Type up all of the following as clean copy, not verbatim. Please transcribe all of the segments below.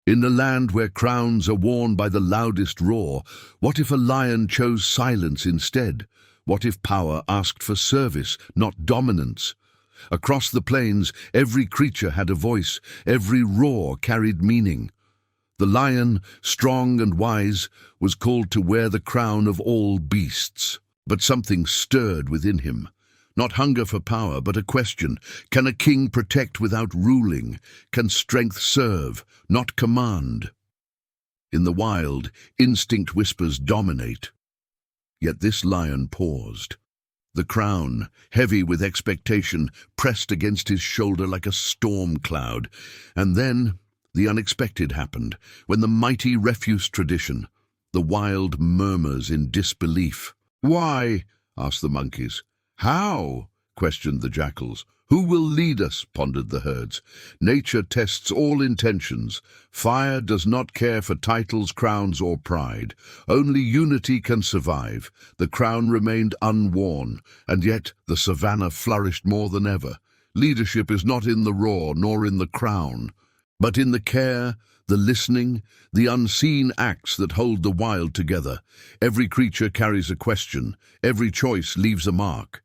In the land where crowns are worn by the loudest roar, what if a lion chose silence instead? What if power asked for service, not dominance? Across the plains, every creature had a voice, every roar carried meaning. The lion, strong and wise, was called to wear the crown of all beasts. But something stirred within him. Not hunger for power, but a question. Can a king protect without ruling? Can strength serve, not command? In the wild, instinct whispers dominate. Yet this lion paused. The crown, heavy with expectation, pressed against his shoulder like a storm cloud. And then the unexpected happened, when the mighty refused tradition. The wild murmurs in disbelief. "Why?" asked the monkeys. "How?" questioned the jackals. "Who will lead us?" pondered the herds. Nature tests all intentions. Fire does not care for titles, crowns, or pride. Only unity can survive. The crown remained unworn, and yet the savannah flourished more than ever. Leadership is not in the roar nor in the crown, but in the care, the listening, the unseen acts that hold the wild together. Every creature carries a question. Every choice leaves a mark.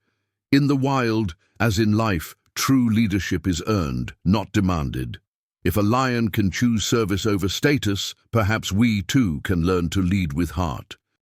In the wild, as in life, true leadership is earned, not demanded. If a lion can choose service over status, perhaps we too can learn to lead with heart.